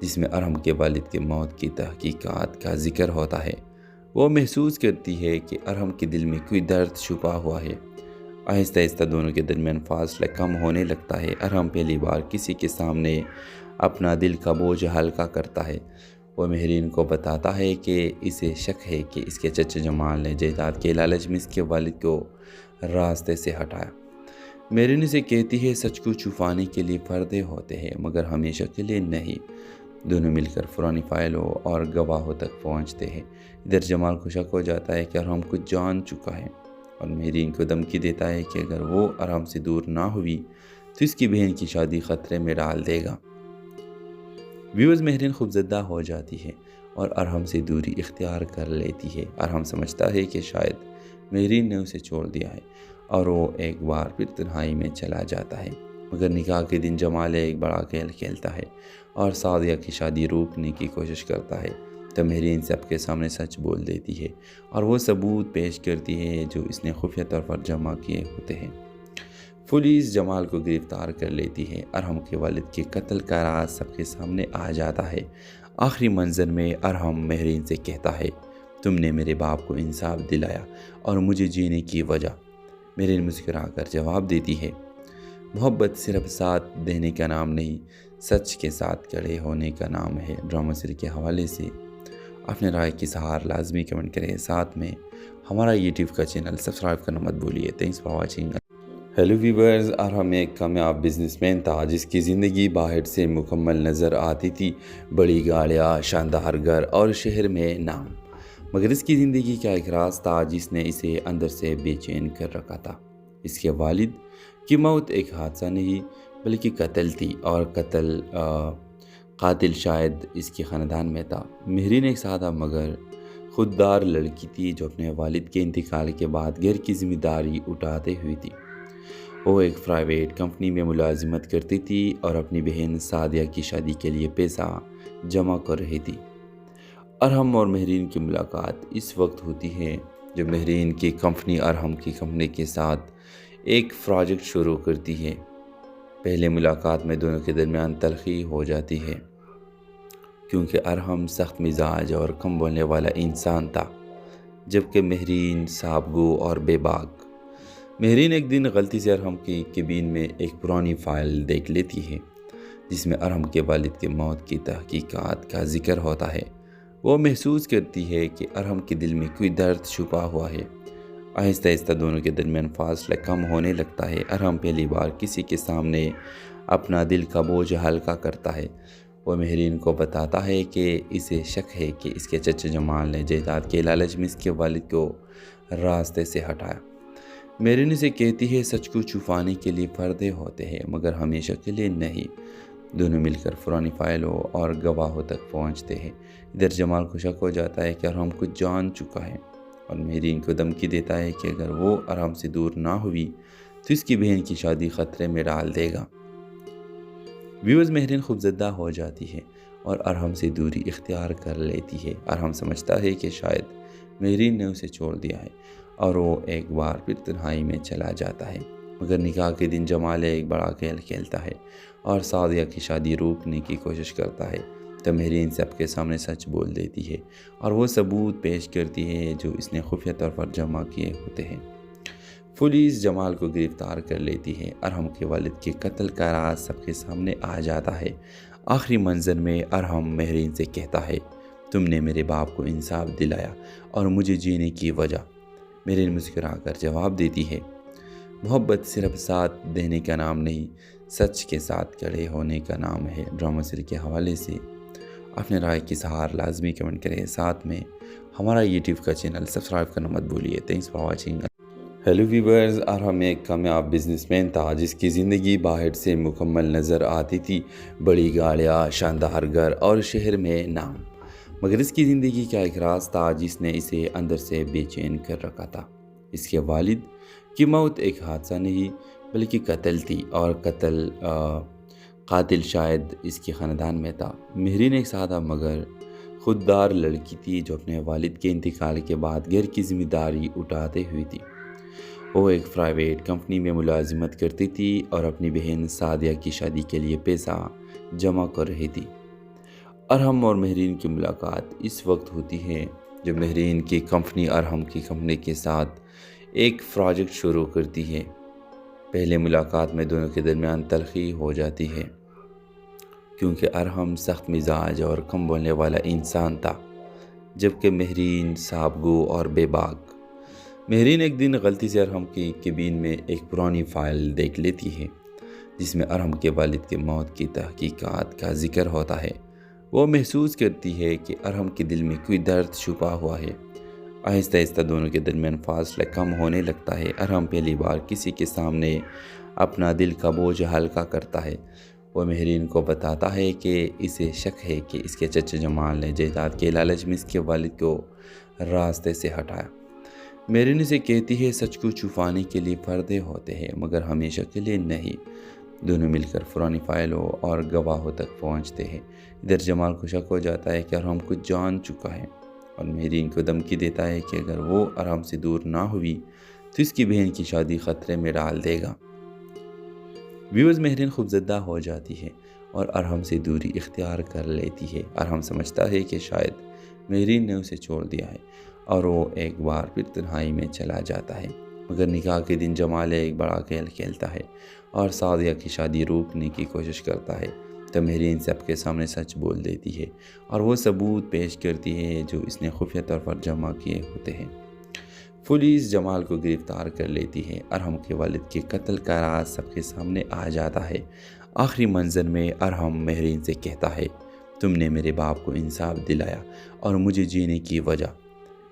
جس میں ارحم کے والد کے موت کی تحقیقات کا ذکر ہوتا ہے۔ وہ محسوس کرتی ہے کہ ارحم کے دل میں کوئی درد چھپا ہوا ہے۔ آہستہ آہستہ دونوں کے درمیان فاصلہ کم ہونے لگتا ہے۔ ارحم پہلی بار کسی کے سامنے اپنا دل کا بوجھ ہلکا کرتا ہے۔ وہ مہرین کو بتاتا ہے کہ اسے شک ہے کہ اس کے چچا جمال نے جائیداد کے لالچ میں اس کے والد کو راستے سے ہٹایا۔ مہرین اسے کہتی ہے سچ کو چھپانے کے لیے پردے ہوتے ہیں مگر ہمیشہ کے لیے نہیں۔ دونوں مل کر پرانی فائلوں اور گواہوں تک پہنچتے ہیں۔ ادھر جمال کو شک ہو جاتا ہے کہ ارحم کچھ جان چکا ہے اور مہرین کو دھمکی دیتا ہے کہ اگر وہ ارحم سے دور نہ ہوئی تو اس کی بہن کی شادی خطرے میں ڈال دے گا۔ ویوز مہرین خوفزدہ ہو جاتی ہے اور ارحم سے دوری اختیار کر لیتی ہے۔ ارحم سمجھتا ہے کہ شاید مہرین نے اسے چھوڑ دیا ہے اور وہ ایک بار پھر تنہائی میں چلا جاتا ہے۔ مگر نکاح کے دن جمال ایک بڑا کھیل کھیلتا ہے اور سعدیہ کی شادی روکنے کی کوشش کرتا ہے۔ تو مہرین سب کے سامنے سچ بول دیتی ہے اور وہ ثبوت پیش کرتی ہے جو اس نے خفیہ طور پر جمع کیے ہوتے ہیں۔ پولیس جمال کو گرفتار کر لیتی ہے۔ ارحم کے والد کے قتل کا راز سب کے سامنے آ جاتا ہے۔ آخری منظر میں ارحم مہرین سے کہتا ہے تم نے میرے باپ کو انصاف دلایا اور مجھے جینے کی وجہ۔ مہرین مسکرا کر جواب دیتی ہے محبت صرف ساتھ دینے کا نام نہیں، سچ کے ساتھ کھڑے ہونے کا نام ہے۔ ڈرامہ سیریل کے حوالے سے اپنے رائے کی اظہار لازمی کمنٹ کریں، ساتھ میں ہمارا یوٹیوب کا چینل سبسکرائب کرنا مت بھولیے۔ Thanks for watching. Hello viewers, Arham ایک کامیاب بزنس مین تھا جس کی زندگی باہر سے مکمل نظر آتی تھی، بڑی گاڑیاں، شاندار گھر اور شہر میں نام، مگر اس کی زندگی کا ایک راز تھا جس نے اسے اندر سے بے چین کر رکھا تھا۔ اس کے والد کی موت ایک حادثہ نہیں بلکہ قتل تھی، اور قاتل شاید اس کے خاندان میں تھا۔ مہرین ایک سادہ مگر خوددار لڑکی تھی جو اپنے والد کے انتقال کے بعد گھر کی ذمہ داری اٹھاتے ہوئی تھی۔ وہ ایک پرائیویٹ کمپنی میں ملازمت کرتی تھی اور اپنی بہن سعدیہ کی شادی کے لیے پیسہ جمع کر رہی تھی۔ ارحم اور مہرین کی ملاقات اس وقت ہوتی ہے جب مہرین کی کمپنی ارحم کی کمپنی کے ساتھ ایک پروجیکٹ شروع کرتی ہے۔ پہلے ملاقات میں دونوں کے درمیان تلخی ہو جاتی ہے کیونکہ ارحم سخت مزاج اور کم بولنے والا انسان تھا، جبکہ مہرین صاحب گو اور بے باک۔ مہرین ایک دن غلطی سے ارحم کی کیبن میں ایک پرانی فائل دیکھ لیتی ہے جس میں ارحم کے والد کے موت کی تحقیقات کا ذکر ہوتا ہے۔ وہ محسوس کرتی ہے کہ ارحم کے دل میں کوئی درد چھپا ہوا ہے۔ آہستہ آہستہ دونوں کے درمیان فاصلہ کم ہونے لگتا ہے۔ ارحم پہلی بار کسی کے سامنے اپنا دل کا بوجھ ہلکا کرتا ہے۔ وہ مہرین کو بتاتا ہے کہ اسے شک ہے کہ اس کے چچا جمال نے جائیداد کے لالچ میں اس کے والد کو راستے سے ہٹایا۔ مہرین اسے کہتی ہے سچ کو چھپانے کے لیے پردے ہوتے ہیں مگر ہمیشہ کے لیے نہیں۔ دونوں مل کر پرانی فائلوں اور گواہوں تک پہنچتے ہیں۔ ادھر جمال کو شک ہو جاتا ہے کہ ارحم کچھ جان چکا ہے اور مہرین کو دھمکی دیتا ہے کہ اگر وہ ارحم سے دور نہ ہوئی تو اس کی بہن کی شادی خطرے میں ڈال دے گا۔ ویوز مہرین خوفزدہ ہو جاتی ہے اور ارحم سے دوری اختیار کر لیتی ہے۔ ارحم سمجھتا ہے کہ شاید مہرین نے اسے چھوڑ دیا ہے اور وہ ایک بار پھر تنہائی میں چلا جاتا ہے۔ مگر نکاح کے دن جمال ایک بڑا کھیل کھیلتا ہے اور سعدیہ کی شادی روکنے کی کوشش کرتا ہے۔ تو مہرین سب کے سامنے سچ بول دیتی ہے اور وہ ثبوت پیش کرتی ہے جو اس نے خفیہ طور پر جمع کیے ہوتے ہیں۔ پولیس جمال کو گرفتار کر لیتی ہے۔ ارحم کے والد کے قتل کا راز سب کے سامنے آ جاتا ہے۔ آخری منظر میں ارحم مہرین سے کہتا ہے تم نے میرے باپ کو انصاف دلایا اور مجھے جینے کی وجہ۔ مہرین مسکرا کر جواب دیتی ہے محبت صرف ساتھ دینے کا نام نہیں، سچ کے ساتھ کھڑے ہونے کا نام ہے۔ ڈرامہ سیریل کے حوالے سے اپنے رائے کی اظہار لازمی کمنٹ کریں، ساتھ میں ہمارا یوٹیوب کا چینل سبسکرائب کرنا مت بھولیے۔ Thanks for watching. Hello viewers, Arham ایک کامیاب بزنس مین تھا جس کی زندگی باہر سے مکمل نظر آتی تھی، بڑی گاڑیاں، شاندار گھر اور شہر میں نام، مگر اس کی زندگی کا ایک راز تھا جس نے اسے اندر سے بے چین کر رکھا تھا۔ اس کے والد کی موت ایک حادثہ نہیں بلکہ قتل تھی، اور قاتل شاید اس کے خاندان میں تھا۔ مہرین ایک سادہ مگر خوددار لڑکی تھی جو اپنے والد کے انتقال کے بعد گھر کی ذمہ داری اٹھاتے ہوئی تھی۔ وہ ایک پرائیویٹ کمپنی میں ملازمت کرتی تھی اور اپنی بہن سعدیہ کی شادی کے لیے پیسہ جمع کر رہی تھی۔ ارحم اور مہرین کی ملاقات اس وقت ہوتی ہے جب مہرین کی کمپنی ارحم کی کمپنی کے ساتھ ایک پروجیکٹ شروع کرتی ہے۔ پہلے ملاقات میں دونوں کے درمیان تلخی ہو جاتی ہے کیونکہ ارحم سخت مزاج اور کم بولنے والا انسان تھا، جبکہ مہرین صاحب گو اور بے باک۔ مہرین ایک دن غلطی سے ارحم کی کیبن میں ایک پرانی فائل دیکھ لیتی ہے جس میں ارحم کے والد کے موت کی تحقیقات کا ذکر ہوتا ہے۔ وہ محسوس کرتی ہے کہ ارحم کے دل میں کوئی درد چھپا ہوا ہے۔ آہستہ آہستہ دونوں کے درمیان فاصلہ کم ہونے لگتا ہے۔ ارحم پہلی بار کسی کے سامنے اپنا دل کا بوجھ ہلکا کرتا ہے۔ وہ مہرین کو بتاتا ہے کہ اسے شک ہے کہ اس کے چچا جمال نے جائیداد کے لالچ میں اس کے والد کو راستے سے ہٹایا۔ مہرین اسے کہتی ہے سچ کو چھپانے کے لیے پردے ہوتے ہیں مگر ہمیشہ کے لیے نہیں۔ دونوں مل کر پرانی فائلوں اور گواہوں تک پہنچتے ہیں۔ ادھر جمال کو شک ہو جاتا ہے کہ ارحم کچھ جان چکا ہے اور مہرین کو دھمکی دیتا ہے کہ اگر وہ ارحم سے دور نہ ہوئی تو اس کی بہن کی شادی خطرے میں ڈال دے گا۔ ویورز، مہرین خوفزدہ ہو جاتی ہے اور ارحم سے دوری اختیار کر لیتی ہے۔ ارحم سمجھتا ہے کہ شاید مہرین نے اسے چھوڑ دیا ہے اور وہ ایک بار پھر تنہائی میں چلا جاتا ہے۔ مگر نکاح کے دن جمال ایک بڑا کھیل کھیلتا ہے اور سعدیہ کی شادی روکنے کی کوشش کرتا ہے، تو مہرین سب کے سامنے سچ بول دیتی ہے اور وہ ثبوت پیش کرتی ہے جو اس نے خفیہ طور پر جمع کیے ہوتے ہیں۔ پولیس جمال کو گرفتار کر لیتی ہے۔ ارحم کے والد کے قتل کا راز سب کے سامنے آ جاتا ہے۔ آخری منظر میں ارحم مہرین سے کہتا ہے تم نے میرے باپ کو انصاف دلایا اور مجھے جینے کی وجہ۔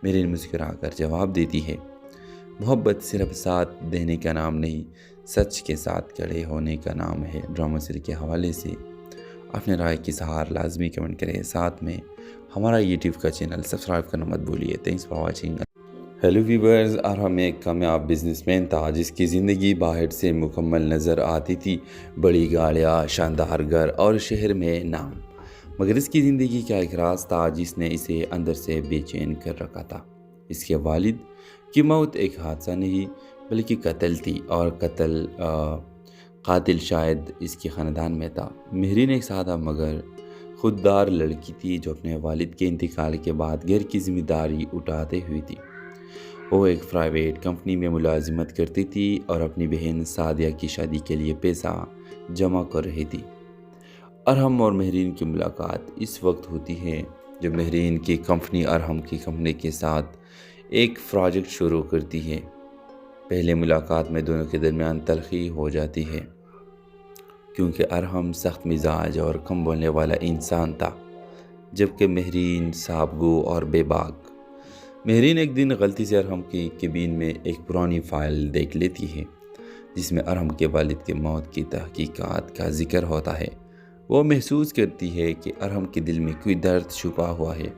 مہرین مسکرا کر جواب دیتی ہے محبت صرف ساتھ دینے کا نام نہیں، سچ کے ساتھ کھڑے ہونے کا نام ہے۔ ڈرامہ سیریز کے حوالے سے اپنے رائے کی اظہار لازمی کمنٹ کریں، ساتھ میں ہمارا یوٹیوب کا چینل سبسکرائب کرنا مت بھولیے۔ Thanks for watching. Hello viewers, Arham ایک کامیاب بزنس مین تھا جس کی زندگی باہر سے مکمل نظر آتی تھی، بڑی گاڑیاں، شاندار گھر اور شہر میں نام، مگر اس کی زندگی کا ایک راز تھا جس نے اسے اندر سے بے چین کر رکھا تھا۔ اس کے والد کی موت ایک حادثہ نہیں بلکہ قتل تھی، اور قاتل شاید اس کے خاندان میں تھا۔ مہرین ایک سادہ مگر خوددار لڑکی تھی جو اپنے والد کے انتقال کے بعد گھر کی ذمہ داری اٹھاتے ہوئی تھی۔ وہ ایک پرائیویٹ کمپنی میں ملازمت کرتی تھی اور اپنی بہن سعدیہ کی شادی کے لیے پیسہ جمع کر رہی تھی۔ ارحم اور مہرین کی ملاقات اس وقت ہوتی ہے جب مہرین کی کمپنی ارحم کی کمپنی کے ساتھ ایک پروجیکٹ شروع کرتی ہے۔ پہلے ملاقات میں دونوں کے درمیان تلخی ہو جاتی ہے کیونکہ ارحم سخت مزاج اور کم بولنے والا انسان تھا، جبکہ مہرین صاحب گو اور بے باک۔ مہرین ایک دن غلطی سے ارحم کی کیبن میں ایک پرانی فائل دیکھ لیتی ہے جس میں ارحم کے والد کے موت کی تحقیقات کا ذکر ہوتا ہے۔ وہ محسوس کرتی ہے کہ ارحم کے دل میں کوئی درد چھپا ہوا ہے۔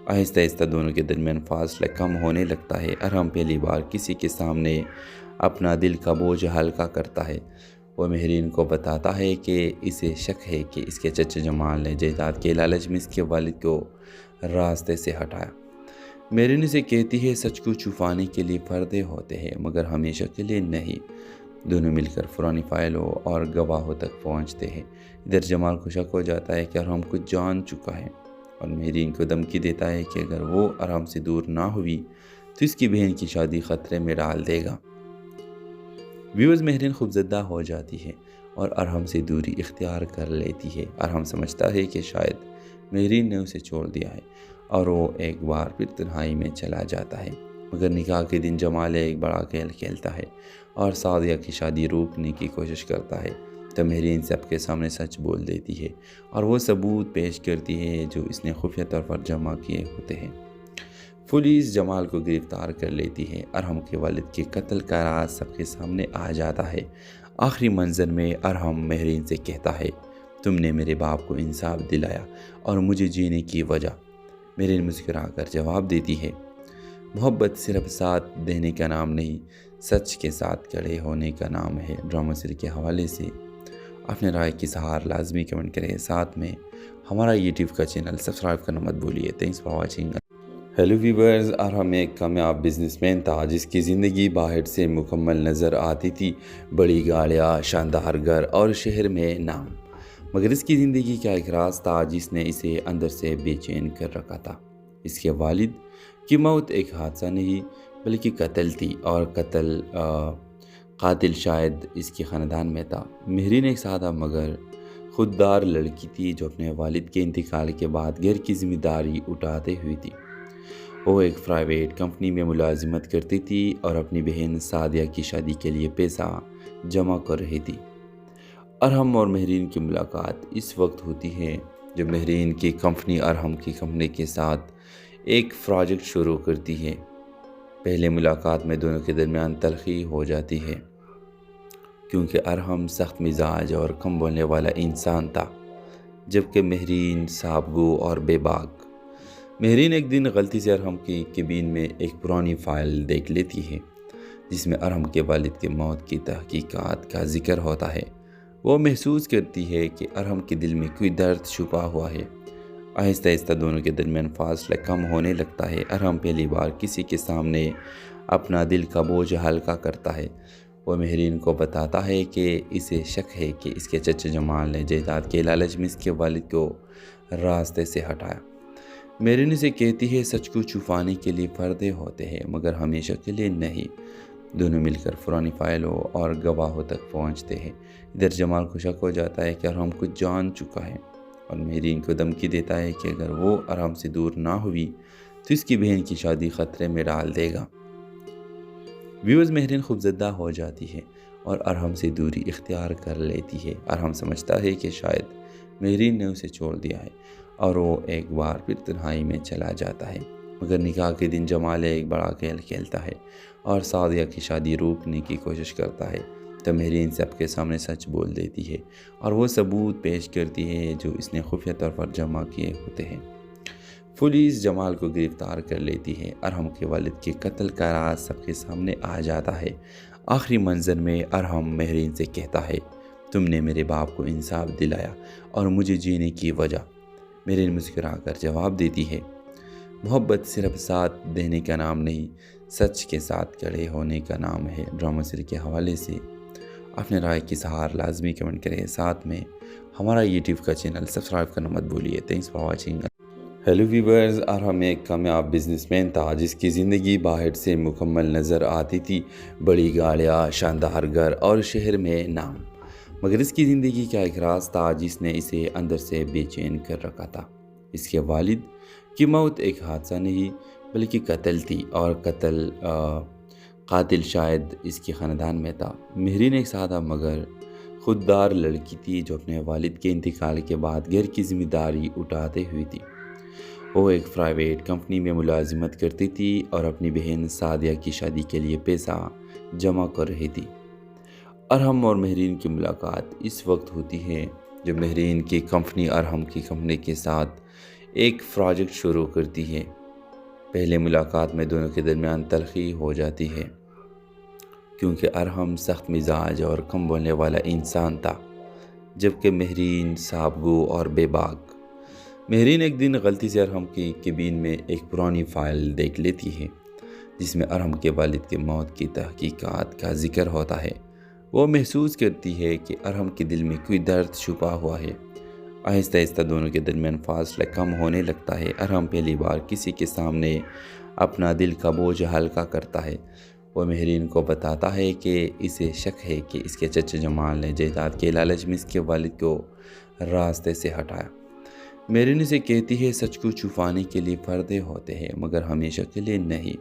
آہستہ آہستہ دونوں کے درمیان فاصلہ کم ہونے لگتا ہے۔ ارحم پہلی بار کسی کے سامنے اپنا دل کا بوجھ ہلکا کرتا ہے۔ وہ مہرین کو بتاتا ہے کہ اسے شک ہے کہ اس کے چچا جمال نے جائیداد کے لالچ میں اس کے والد کو راستے سے ہٹایا۔ مہرین اسے کہتی ہے سچ کو چھپانے کے لیے پردے ہوتے ہیں مگر ہمیشہ کے لیے نہیں۔ دونوں مل کر پرانی فائلوں اور گواہوں تک پہنچتے ہیں۔ ادھر جمال کو شک ہو جاتا ہے کہ ارحم کچھ جان چکا ہے اور مہرین کو دھمکی دیتا ہے کہ اگر وہ ارحم سے دور نہ ہوئی تو اس کی بہن کی شادی خطرے میں ڈال دے گا۔ ویورز، مہرین خوفزدہ ہو جاتی ہے اور ارحم سے دوری اختیار کر لیتی ہے۔ ارحم سمجھتا ہے کہ شاید مہرین نے اسے چھوڑ دیا ہے اور وہ ایک بار پھر تنہائی میں چلا جاتا ہے۔ مگر نکاح کے دن جمال ایک بڑا کھیل کھیلتا ہے اور سعدیہ کی شادی روکنے کی کوشش کرتا ہے، تو مہرین سب کے سامنے سچ بول دیتی ہے اور وہ ثبوت پیش کرتی ہے جو اس نے خفیہ طور پر جمع کیے ہوتے ہیں۔ پولیس جمال کو گرفتار کر لیتی ہے۔ ارحم کے والد کے قتل کا راز سب کے سامنے آ جاتا ہے۔ آخری منظر میں ارحم مہرین سے کہتا ہے تم نے میرے باپ کو انصاف دلایا اور مجھے جینے کی وجہ۔ مہرین مسکرا کر جواب دیتی ہے محبت صرف ساتھ دینے کا نام نہیں، سچ کے ساتھ کھڑے ہونے کا نام ہے۔ ڈرامہ سیریز کے حوالے سے اپنے رائے کی اظہار لازمی کمنٹ کریں، ساتھ میں ہمارا یوٹیوب کا چینل سبسکرائب کرنا مت بھولیے۔ Thanks for watching. Hello viewers, Arham ایک کامیاب بزنس مین تھا جس کی زندگی باہر سے مکمل نظر آتی تھی، بڑی گاڑیاں، شاندار گھر اور شہر میں نام، مگر اس کی زندگی کا ایک راز تھا جس نے اسے اندر سے بے چین کر رکھا تھا۔ اس کے والد کی موت ایک حادثہ نہیں بلکہ قتل تھی، اور قاتل شاید اس کے خاندان میں تھا۔ مہرین ایک سادہ مگر خوددار لڑکی تھی جو اپنے والد کے انتقال کے بعد گھر کی ذمہ داری اٹھاتے ہوئی تھی۔ وہ ایک پرائیویٹ کمپنی میں ملازمت کرتی تھی اور اپنی بہن سعدیہ کی شادی کے لیے پیسہ جمع کر رہی تھی۔ ارحم اور مہرین کی ملاقات اس وقت ہوتی ہے جب مہرین کی کمپنی ارحم کی کمپنی کے ساتھ ایک پروجیکٹ شروع کرتی ہے۔ پہلے ملاقات میں دونوں کے درمیان تلخی ہو جاتی ہے کیونکہ ارحم سخت مزاج اور کم بولنے والا انسان تھا، جبکہ مہرین صابگو اور بے باک۔ مہرین ایک دن غلطی سے ارحم کی کیبن میں ایک پرانی فائل دیکھ لیتی ہے جس میں ارحم کے والد کے موت کی تحقیقات کا ذکر ہوتا ہے۔ وہ محسوس کرتی ہے کہ ارحم کے دل میں کوئی درد چھپا ہوا ہے۔ آہستہ آہستہ دونوں کے درمیان فاصلہ کم ہونے لگتا ہے۔ ارحم پہلی بار کسی کے سامنے اپنا دل کا بوجھ ہلکا کرتا ہے۔ وہ مہرین کو بتاتا ہے کہ اسے شک ہے کہ اس کے چچا جمال نے جائیداد کے لالچ میں اس کے والد کو راستے سے ہٹایا۔ مہرین اسے کہتی ہے سچ کو چھپانے کے لیے پردے ہوتے ہیں مگر ہمیشہ کے لیے نہیں۔ دونوں مل کر پرانی فائلوں اور گواہوں تک پہنچتے ہیں۔ ادھر جمال کو شک ہو جاتا ہے کہ ارحم کچھ جان چکا ہے اور مہرین کو دھمکی دیتا ہے کہ اگر وہ ارحم سے دور نہ ہوئی تو اس کی بہن کی شادی خطرے میں ڈال دے گا۔ ویورز، مہرین خوفزدہ ہو جاتی ہے اور ارحم سے دوری اختیار کر لیتی ہے۔ ارحم سمجھتا ہے کہ شاید مہرین نے اسے چھوڑ دیا ہے اور وہ ایک بار پھر تنہائی میں چلا جاتا ہے۔ مگر نکاح کے دن جمال ایک بڑا کھیل کھیلتا ہے اور سعدیہ کی شادی روکنے کی کوشش کرتا ہے۔ تو مہرین سب کے سامنے سچ بول دیتی ہے اور وہ ثبوت پیش کرتی ہے جو اس نے خفیہ طور پر جمع کیے ہوتے ہیں۔ پولیس جمال کو گرفتار کر لیتی ہے۔ ارحم کے والد کے قتل کا راز سب کے سامنے آ جاتا ہے۔ آخری منظر میں ارحم مہرین سے کہتا ہے تم نے میرے باپ کو انصاف دلایا اور مجھے جینے کی وجہ۔ مہرین مسکرا کر جواب دیتی ہے محبت صرف ساتھ دینے کا نام نہیں، سچ کے ساتھ کھڑے ہونے کا نام ہے۔ ڈرامہ سیریز کے حوالے سے اپنے رائے کی اظہار لازمی کمنٹ کریں، ساتھ میں ہمارا یوٹیوب کا چینل سبسکرائب کرنا مت بھولیے۔ Thanks for watching. Hello viewers, Arham ایک کامیاب بزنس مین تھا جس کی زندگی باہر سے مکمل نظر آتی تھی، بڑی گاڑیاں، شاندار گھر اور شہر میں نام، مگر اس کی زندگی کا ایک راز تھا جس نے اسے اندر سے بے چین کر رکھا تھا۔ اس کے والد کی موت ایک حادثہ نہیں بلکہ قتل تھی، اور قاتل شاید اس کے خاندان میں تھا۔ مہرین ایک سادہ مگر خوددار لڑکی تھی جو اپنے والد کے انتقال کے بعد گھر کی ذمہ داری اٹھاتے ہوئی تھی۔ وہ ایک پرائیویٹ کمپنی میں ملازمت کرتی تھی اور اپنی بہن سعدیہ کی شادی کے لیے پیسہ جمع کر رہی تھی۔ ارحم اور مہرین کی ملاقات اس وقت ہوتی ہے جب مہرین کی کمپنی ارحم کی کمپنی کے ساتھ ایک پروجیکٹ شروع کرتی ہے۔ پہلے ملاقات میں دونوں کے درمیان تلخی ہو جاتی ہے کیونکہ ارحم سخت مزاج اور کم بولنے والا انسان تھا، جبکہ مہرین صابگو اور بے باک۔ مہرین ایک دن غلطی سے ارحم کی کیبن میں ایک پرانی فائل دیکھ لیتی ہے جس میں ارحم کے والد کے موت کی تحقیقات کا ذکر ہوتا ہے۔ وہ محسوس کرتی ہے کہ ارحم کے دل میں کوئی درد چھپا ہوا ہے۔ آہستہ آہستہ دونوں کے درمیان فاصلہ کم ہونے لگتا ہے۔ ارحم پہلی بار کسی کے سامنے اپنا دل کا بوجھ ہلکا کرتا ہے۔ وہ مہرین کو بتاتا ہے کہ اسے شک ہے کہ اس کے چچا جمال نے جائیداد کے لالچ میں اس کے والد کو راستے سے ہٹایا۔ مہرین اسے کہتی ہے سچ کو چھپانے کے لیے پردے ہوتے ہیں مگر ہمیشہ کے لیے نہیں۔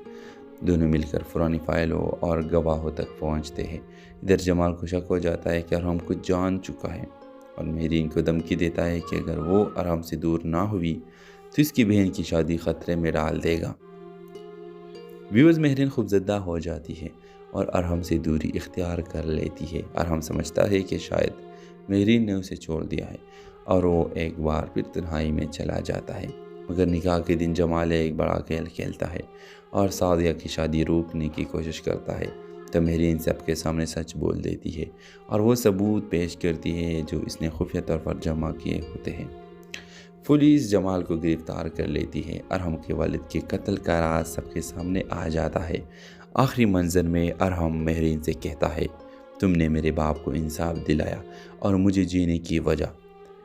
دونوں مل کر پرانی فائلوں اور گواہوں تک پہنچتے ہیں۔ ادھر جمال کو شک ہو جاتا ہے کہ ارحم کچھ جان چکا ہے اور مہرین کو دھمکی دیتا ہے کہ اگر وہ ارحم سے دور نہ ہوئی تو اس کی بہن کی شادی خطرے میں ڈال دے گا۔ ویورز، مہرین خوفزدہ ہو جاتی ہے اور ارحم سے دوری اختیار کر لیتی ہے۔ ارحم سمجھتا ہے کہ شاید مہرین نے اسے چھوڑ دیا ہے اور وہ ایک بار پھر تنہائی میں چلا جاتا ہے۔ مگر نکاح کے دن جمال ایک بڑا کھیل کھیلتا ہے اور سعدیہ کی شادی روکنے کی کوشش کرتا ہے۔ تو مہرین سب کے سامنے سچ بول دیتی ہے اور وہ ثبوت پیش کرتی ہے جو اس نے خفیہ طور پر جمع کیے ہوتے ہیں۔ پولیس جمال کو گرفتار کر لیتی ہے۔ ارحم کے والد کے قتل کا راز سب کے سامنے آ جاتا ہے۔ آخری منظر میں ارحم مہرین سے کہتا ہے تم نے میرے باپ کو انصاف دلایا اور مجھے جینے کی وجہ۔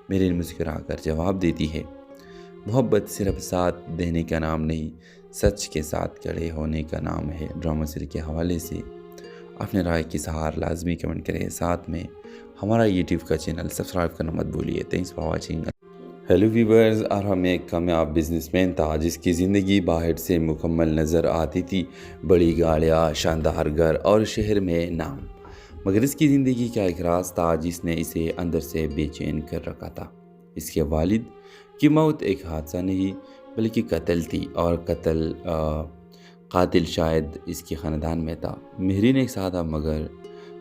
مہرین مسکرا کر جواب دیتی ہے، محبت صرف ساتھ دینے کا نام نہیں، سچ کے ساتھ کھڑے ہونے کا نام ہے۔ ڈرامہ سیریز کے حوالے سے اپنے رائے کی اظہار لازمی کمنٹ کریں، ساتھ میں ہمارا یوٹیوب کا چینل سبسکرائب کرنا مت بھولیے۔ Thanks for watching. Hello viewers, Arham ایک کامیاب بزنس مین تھا جس کی زندگی باہر سے مکمل نظر آتی تھی، بڑی گاڑیاں، شاندار گھر اور شہر میں نام، مگر اس کی زندگی کا ایک راز تھا جس نے اسے اندر سے بے چین کر رکھا تھا۔ اس کے والد کی موت ایک حادثہ نہیں بلکہ قتل تھی، اور قاتل شاید اس کے خاندان میں تھا۔ مہرین ایک سادہ مگر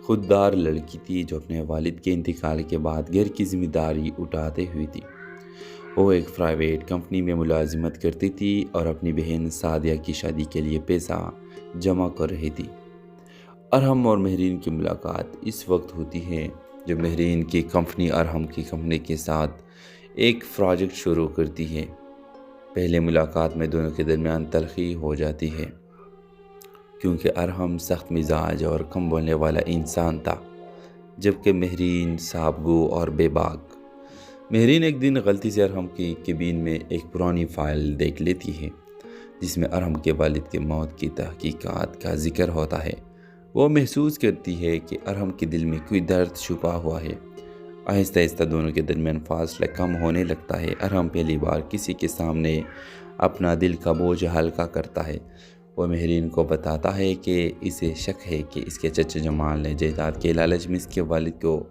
خوددار لڑکی تھی جو اپنے والد کے انتقال کے بعد گھر کی ذمہ داری اٹھاتے ہوئی تھی۔ وہ ایک پرائیویٹ کمپنی میں ملازمت کرتی تھی اور اپنی بہن سعدیہ کی شادی کے لیے پیسہ جمع کر رہی تھی۔ ارحم اور مہرین کی ملاقات اس وقت ہوتی ہے جب مہرین کی کمپنی ارحم کی کمپنی کے ساتھ ایک پروجیکٹ شروع کرتی ہے۔ پہلے ملاقات میں دونوں کے درمیان تلخی ہو جاتی ہے کیونکہ ارحم سخت مزاج اور کم بولنے والا انسان تھا، جبکہ مہرین صاحب گو اور بے باک۔ مہرین ایک دن غلطی سے ارحم کی کیبن میں ایک پرانی فائل دیکھ لیتی ہے جس میں ارحم کے والد کے موت کی تحقیقات کا ذکر ہوتا ہے۔ وہ محسوس کرتی ہے کہ ارحم کے دل میں کوئی درد چھپا ہوا ہے۔ آہستہ آہستہ دونوں کے درمیان فاصلہ کم ہونے لگتا ہے۔ ارحم پہلی بار کسی کے سامنے اپنا دل کا بوجھ ہلکا کرتا ہے۔ وہ مہرین کو بتاتا ہے کہ اسے شک ہے کہ اس کے چچا جمال نے جائیداد کے لالچ میں اس کے والد کو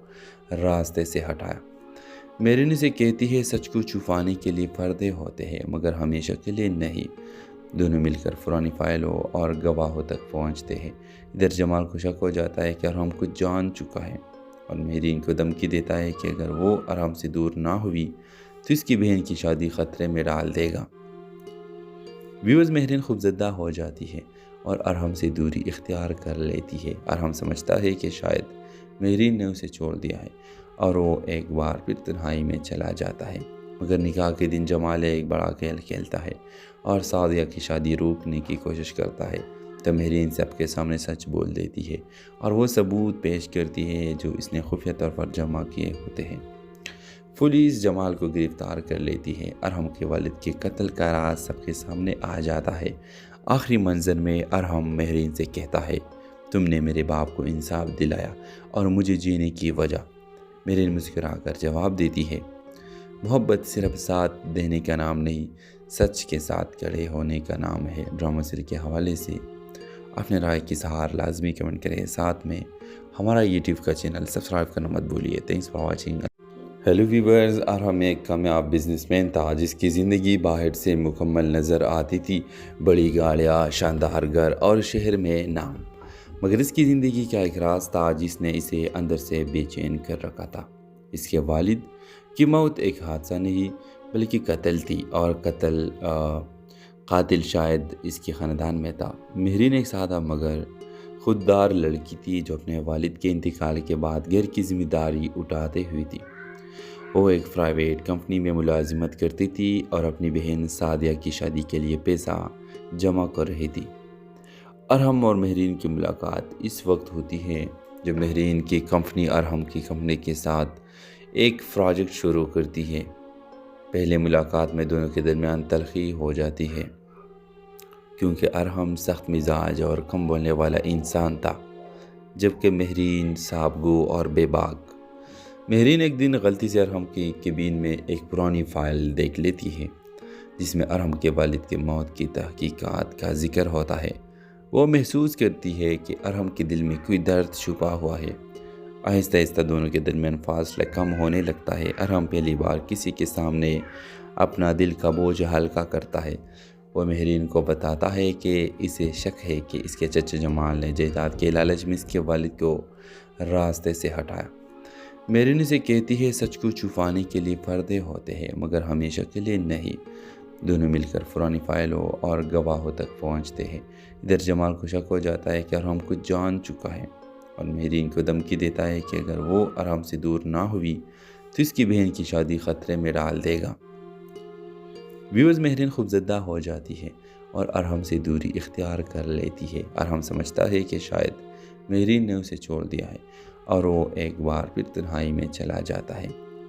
راستے سے ہٹایا۔ مہرین اسے کہتی ہے سچ کو چھپانے کے لیے پردے ہوتے ہیں مگر ہمیشہ کے لیے نہیں۔ دونوں مل کر پرانی فائلوں اور گواہوں تک پہنچتے ہیں۔ ادھر جمال کو شک ہو جاتا ہے کہ ارحم کچھ جان چکا ہے اور مہرین کو دھمکی دیتا ہے کہ اگر وہ ارحم سے دور نہ ہوئی تو اس کی بہن کی شادی خطرے میں ڈال دے گا۔ ویورز، مہرین خوفزدہ ہو جاتی ہے اور ارحم سے دوری اختیار کر لیتی ہے۔ ارحم سمجھتا ہے کہ شاید مہرین نے اسے چھوڑ دیا ہے اور وہ ایک بار پھر تنہائی میں چلا جاتا ہے، مگر نکاح کے دن جمال ایک بڑا کھیل کھیلتا ہے اور سعدیہ کی شادی روکنے کی کوشش کرتا ہے۔ تو مہرین سب کے سامنے سچ بول دیتی ہے اور وہ ثبوت پیش کرتی ہے جو اس نے خفیہ طور پر جمع کیے ہوتے ہیں۔ پولیس جمال کو گرفتار کر لیتی ہے۔ ارحم کے والد کے قتل کا راز سب کے سامنے آ جاتا ہے۔ آخری منظر میں ارحم مہرین سے کہتا ہے، تم نے میرے باپ کو انصاف دلایا اور مجھے جینے کی وجہ۔ مہرین مسکرا کر جواب دیتی ہے، محبت صرف ساتھ دینے کا نام نہیں، سچ کے ساتھ کھڑے ہونے کا نام ہے۔ ڈرامہ سیریز کے حوالے سے اپنے رائے کی اظہار لازمی کمنٹ کریں، ساتھ میں ہمارا یوٹیوب کا چینل سبسکرائب کرنا مت بھولیے۔ Thanks for watching. Hello viewers, Arham ایک کامیاب بزنس مین تھا جس کی زندگی باہر سے مکمل نظر آتی تھی، بڑی گاڑیاں، شاندار گھر اور شہر میں نام، مگر اس کی زندگی کا ایک راز تھا جس نے اسے اندر سے بے چین کر رکھا تھا۔ اس کے والد کی موت ایک حادثہ نہیں بلکہ قتل تھی، اور قاتل شاید اس کے خاندان میں تھا۔ مہرین ایک سادہ مگر خوددار لڑکی تھی جو اپنے والد کے انتقال کے بعد گھر کی ذمہ داری اٹھاتے ہوئی تھی۔ وہ ایک پرائیویٹ کمپنی میں ملازمت کرتی تھی اور اپنی بہن سعدیہ کی شادی کے لیے پیسہ جمع کر رہی تھی۔ ارحم اور مہرین کی ملاقات اس وقت ہوتی ہے جب مہرین کی کمپنی ارحم کی کمپنی کے ساتھ ایک پروجیکٹ شروع کرتی ہے۔ پہلے ملاقات میں دونوں کے درمیان تلخی ہو جاتی ہے کیونکہ ارحم سخت مزاج اور کم بولنے والا انسان تھا، جبکہ مہرین صاحب گو اور بے باک۔ مہرین ایک دن غلطی سے ارحم کی کیبن میں ایک پرانی فائل دیکھ لیتی ہے جس میں ارحم کے والد کے موت کی تحقیقات کا ذکر ہوتا ہے۔ وہ محسوس کرتی ہے کہ ارحم کے دل میں کوئی درد چھپا ہوا ہے۔ آہستہ آہستہ دونوں کے درمیان فاصلہ کم ہونے لگتا ہے۔ ارحم پہلی بار کسی کے سامنے اپنا دل کا بوجھ ہلکا کرتا ہے۔ وہ مہرین کو بتاتا ہے کہ اسے شک ہے کہ اس کے چچا جمال نے جائیداد کے لالچ میں اس کے والد کو راستے سے ہٹایا۔ مہرین اسے کہتی ہے سچ کو چھپانے کے لیے پردے ہوتے ہیں مگر ہمیشہ کے لیے نہیں۔ دونوں مل کر پرانی فائلوں اور گواہوں تک پہنچتے ہیں۔ ادھر جمال کو شک ہو جاتا ہے کہ ارحم کچھ جان چکا ہے اور مہرین کو دھمکی دیتا ہے کہ اگر وہ ارحم سے دور نہ ہوئی تو اس کی بہن کی شادی خطرے میں ڈال دے گا۔ ویورز، مہرین خوفزدہ ہو جاتی ہے اور ارحم سے دوری اختیار کر لیتی ہے۔ ارحم سمجھتا ہے کہ شاید مہرین نے اسے چھوڑ دیا ہے اور وہ ایک بار پھر تنہائی میں چلا جاتا ہے،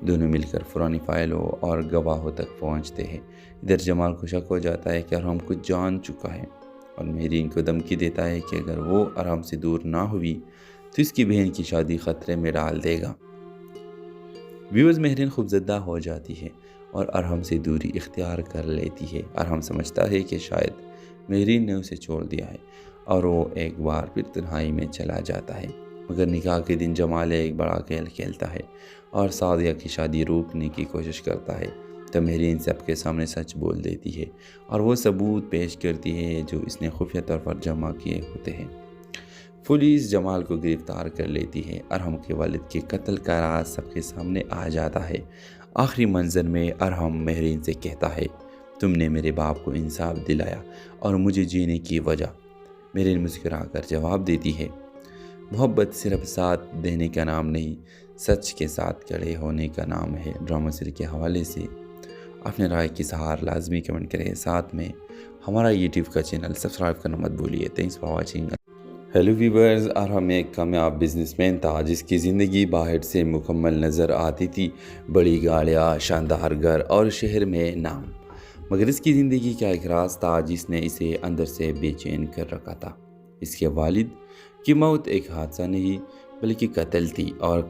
دونوں مل کر پرانی فائلوں اور گواہوں تک پہنچتے ہیں۔ ادھر جمال کو شک ہو جاتا ہے کہ ارحم کچھ جان چکا ہے اور مہرین کو دھمکی دیتا ہے کہ اگر وہ ارحم سے دور نہ ہوئی تو اس کی بہن کی شادی خطرے میں ڈال دے گا۔ ویورز، مہرین خوفزدہ ہو جاتی ہے اور ارحم سے دوری اختیار کر لیتی ہے۔ ارحم سمجھتا ہے کہ شاید مہرین نے اسے چھوڑ دیا ہے اور وہ ایک بار پھر تنہائی میں چلا جاتا ہے، مگر نکاح کے دن جمال ایک بڑا کھیل کھیلتا ہے اور سعدیہ کی شادی روکنے کی کوشش کرتا ہے۔ تو مہرین سب کے سامنے سچ بول دیتی ہے اور وہ ثبوت پیش کرتی ہے جو اس نے خفیہ طور پر جمع کیے ہوتے ہیں۔ پولیس جمال کو گرفتار کر لیتی ہے۔ ارحم کے والد کے قتل کا راز سب کے سامنے آ جاتا ہے۔ آخری منظر میں ارحم مہرین سے کہتا ہے، تم نے میرے باپ کو انصاف دلایا اور مجھے جینے کی وجہ۔ مہرین مسکرا کر جواب دیتی ہے، محبت صرف ساتھ دینے کا نام نہیں، سچ کے ساتھ کھڑے ہونے کا نام ہے۔ ڈرامہ سیریل کے حوالے سے اپنے رائے کی اظہار لازمی کمنٹ کریں، ساتھ میں ہمارا یوٹیوب کا چینل سبسکرائب کرنا مت بھولیے۔ Thanks for watching. Hello viewers, Arham ایک کامیاب بزنس مین تھا جس کی زندگی باہر سے مکمل نظر آتی تھی، بڑی گاڑیاں، شاندار گھر اور شہر میں نام، مگر اس کی زندگی کا ایک راز تھا جس نے اسے اندر سے بے چین کر رکھا تھا۔ اس کے والد کی موت ایک حادثہ نہیں بلکہ قتل تھی، اور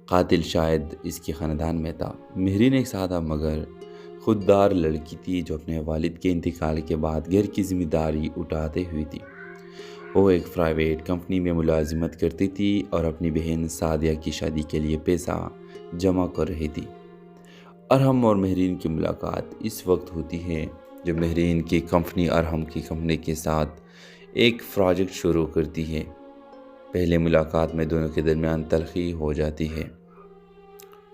قاتل شاید اس کے خاندان میں تھا۔ مہرین ایک سادہ مگر خوددار لڑکی تھی جو اپنے والد کے انتقال کے بعد گھر کی ذمہ داری اٹھاتے ہوئی تھی۔ وہ ایک پرائیویٹ کمپنی میں ملازمت کرتی تھی اور اپنی بہن سعدیہ کی شادی کے لیے پیسہ جمع کر رہی تھی۔ ارحم اور مہرین کی ملاقات اس وقت ہوتی ہے جب مہرین کی کمپنی ارحم کی کمپنی کے ساتھ ایک پروجیکٹ شروع کرتی ہے۔ پہلے ملاقات میں دونوں کے درمیان تلخی ہو جاتی ہے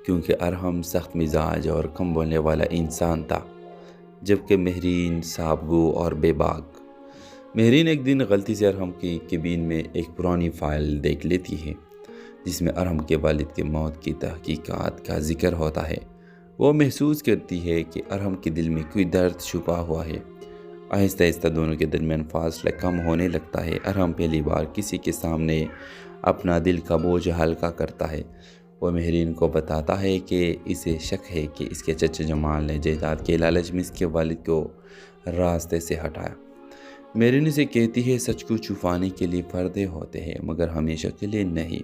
کیونکہ ارحم سخت مزاج اور کم بولنے والا انسان تھا، جبکہ مہرین صاحب گو اور بے باک۔ مہرین ایک دن غلطی سے ارحم کی کیبن میں ایک پرانی فائل دیکھ لیتی ہے جس میں ارحم کے والد کی موت کی تحقیقات کا ذکر ہوتا ہے۔ وہ محسوس کرتی ہے کہ ارحم کے دل میں کوئی درد چھپا ہوا ہے۔ آہستہ آہستہ دونوں کے درمیان فاصلہ کم ہونے لگتا ہے۔ ارحم پہلی بار کسی کے سامنے اپنا دل کا بوجھ ہلکا کرتا ہے۔ وہ مہرین کو بتاتا ہے کہ اسے شک ہے کہ اس کے چچا جمال نے جائیداد کے لالچ میں اس کے والد کو راستے سے ہٹایا۔ مہرین اسے کہتی ہے، سچ کو چھپانے کے لیے پردے ہوتے ہیں مگر ہمیشہ کے لیے نہیں۔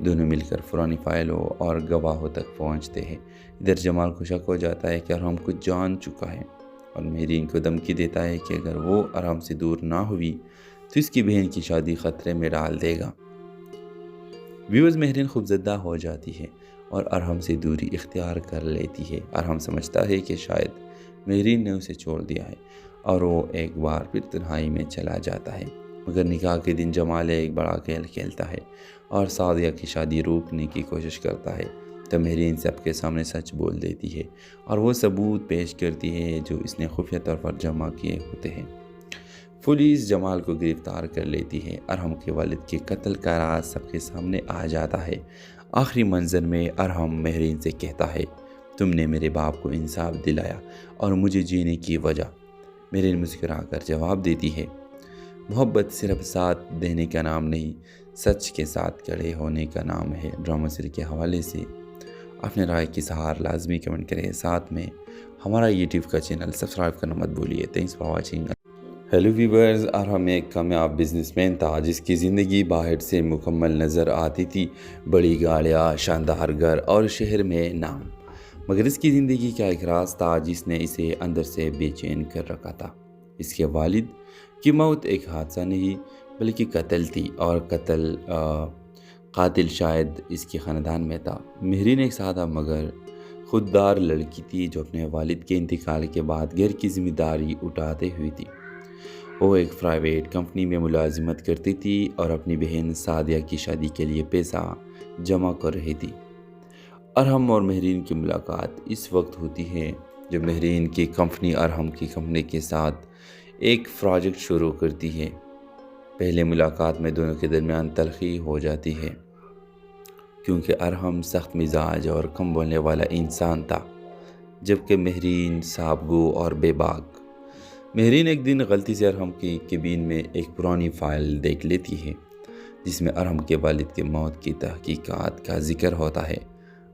دونوں مل کر پرانی فائلوں اور گواہوں تک پہنچتے ہیں۔ ادھر جمال کو شک ہو جاتا ہے کہ ارحم کچھ جان چکا ہے اور مہرین کو دھمکی دیتا ہے کہ اگر وہ ارحم سے دور نہ ہوئی تو اس کی بہن کی شادی خطرے میں ڈال دے گا۔ ویورز، مہرین خوفزدہ ہو جاتی ہے اور ارحم سے دوری اختیار کر لیتی ہے۔ ارحم سمجھتا ہے کہ شاید مہرین نے اسے چھوڑ دیا ہے اور وہ ایک بار پھر تنہائی میں چلا جاتا ہے، مگر نکاح کے دن جمال ایک بڑا کھیل کھیلتا ہے اور سعدیہ کی شادی روکنے کی کوشش کرتا ہے۔ تو مہرین سب کے سامنے سچ بول دیتی ہے اور وہ ثبوت پیش کرتی ہے جو اس نے خفیہ طور پر جمع کیے ہوتے ہیں۔ پولیس جمال کو گرفتار کر لیتی ہے۔ ارحم کے والد کے قتل کا راز سب کے سامنے آ جاتا ہے۔ آخری منظر میں ارحم مہرین سے کہتا ہے، تم نے میرے باپ کو انصاف دلایا اور مجھے جینے کی وجہ۔ مہرین مسکرا کر جواب دیتی ہے، محبت صرف ساتھ دینے کا نام نہیں، سچ کے ساتھ کھڑے ہونے کا نام ہے۔ ڈرامہ سیریل کے حوالے سے اپنے رائے کی اظہار لازمی کمنٹ کریں، ساتھ میں ہمارا یوٹیوب کا چینل سبسکرائب کرنا مت بھولیے۔ Thanks for watching. Hello viewers, Arham ایک کامیاب بزنس مین تھا جس کی زندگی باہر سے مکمل نظر آتی تھی، بڑی گاڑیاں، شاندار گھر اور شہر میں نام، مگر اس کی زندگی کا ایک راز تھا جس نے اسے اندر سے بے چین کر رکھا تھا۔ اس کے والد کی موت ایک حادثہ نہیں بلکہ قتل تھی، اور قاتل شاید اس کے خاندان میں تھا۔ مہرین ایک سادہ مگر خوددار لڑکی تھی جو اپنے والد کے انتقال کے بعد گھر کی ذمہ داری اٹھاتے ہوئی تھی۔ وہ ایک پرائیویٹ کمپنی میں ملازمت کرتی تھی اور اپنی بہن سعدیہ کی شادی کے لیے پیسہ جمع کر رہی تھی۔ ارحم اور مہرین کی ملاقات اس وقت ہوتی ہے جب مہرین کی کمپنی ارحم کی کمپنی کے ساتھ ایک پروجیکٹ شروع کرتی ہے۔ پہلے ملاقات میں دونوں کے درمیان تلخی ہو جاتی ہے کیونکہ ارحم سخت مزاج اور کم بولنے والا انسان تھا، جبکہ مہرین صاحب گو اور بے باک۔ مہرین ایک دن غلطی سے ارحم کی کیبن میں ایک پرانی فائل دیکھ لیتی ہے جس میں ارحم کے والد کی موت کی تحقیقات کا ذکر ہوتا ہے۔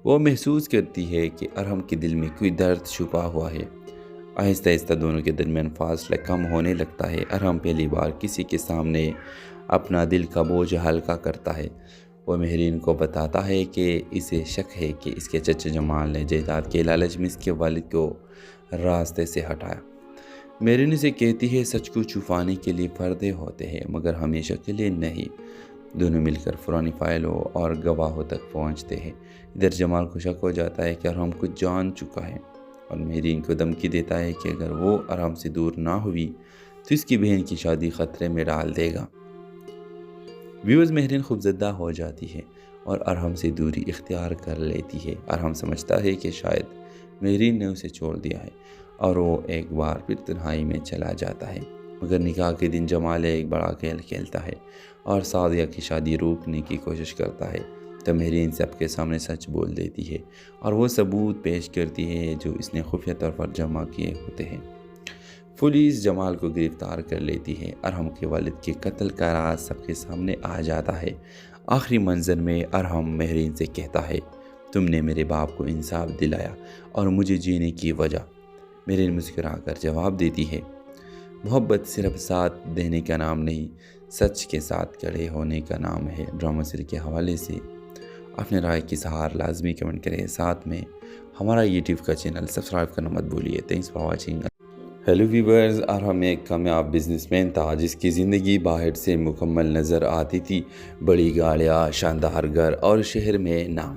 وہ محسوس کرتی ہے کہ ارحم کے دل میں کوئی درد چھپا ہوا ہے۔ آہستہ آہستہ دونوں کے درمیان فاصلہ کم ہونے لگتا ہے۔ ارحم پہلی بار کسی کے سامنے اپنا دل کا بوجھ ہلکا کرتا ہے۔ وہ مہرین کو بتاتا ہے کہ اسے شک ہے کہ اس کے چچا جمال نے جائیداد کے لالچ میں اس کے والد کو راستے سے ہٹایا۔ مہرین اسے کہتی ہے سچ کو چھپانے کے لیے پردے ہوتے ہیں مگر ہمیشہ کے لیے نہیں۔ دونوں مل کر پرانی فائلوں اور گواہوں تک پہنچتے ہیں۔ ادھر جمال کو شک ہو جاتا ہے کہ ارحم کچھ جان چکا ہے اور مہرین کو دھمکی دیتا ہے کہ اگر وہ ارحم سے دور نہ ہوئی تو اس کی بہن کی شادی خطرے میں ڈال دے گا۔ ویورز، مہرین خوفزدہ ہو جاتی ہے اور ارحم سے دوری اختیار کر لیتی ہے۔ ارحم سمجھتا ہے کہ شاید مہرین نے اسے چھوڑ دیا ہے اور وہ ایک بار پھر تنہائی میں چلا جاتا ہے۔ مگر نکاح کے دن جمال ایک بڑا کھیل کھیلتا ہے اور سعودیہ کی شادی روکنے کی کوشش کرتا ہے۔ تو مہرین سب کے سامنے سچ بول دیتی ہے اور وہ ثبوت پیش کرتی ہے جو اس نے خفیہ طور پر جمع کیے ہوتے ہیں۔ پولیس جمال کو گرفتار کر لیتی ہے۔ ارحم کے والد کے قتل کا راز سب کے سامنے آ جاتا ہے۔ آخری منظر میں ارحم مہرین سے کہتا ہے تم نے میرے باپ کو انصاف دلایا اور مجھے جینے کی وجہ۔ مہرین مسکرا کر جواب دیتی ہے محبت صرف ساتھ دینے کا نام نہیں، سچ کے ساتھ کھڑے ہونے کا نام ہے۔ ڈرامہ سیریز کے حوالے سے اپنے رائے کی اظہار لازمی کمنٹ کریں، ساتھ میں ہمارا یوٹیوب کا چینل سبسکرائب کرنا مت بھولیے۔ Thanks for watching. Hello viewers, Arham ایک کامیاب بزنس مین تھا جس کی زندگی باہر سے مکمل نظر آتی تھی، بڑی گاڑیاں، شاندار گھر اور شہر میں نام،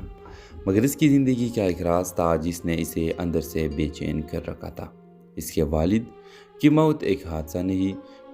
مگر اس کی زندگی کا ایک راز تھا جس نے اسے اندر سے بے چین کر رکھا تھا۔ اس کے والد کی موت ایک حادثہ نہیں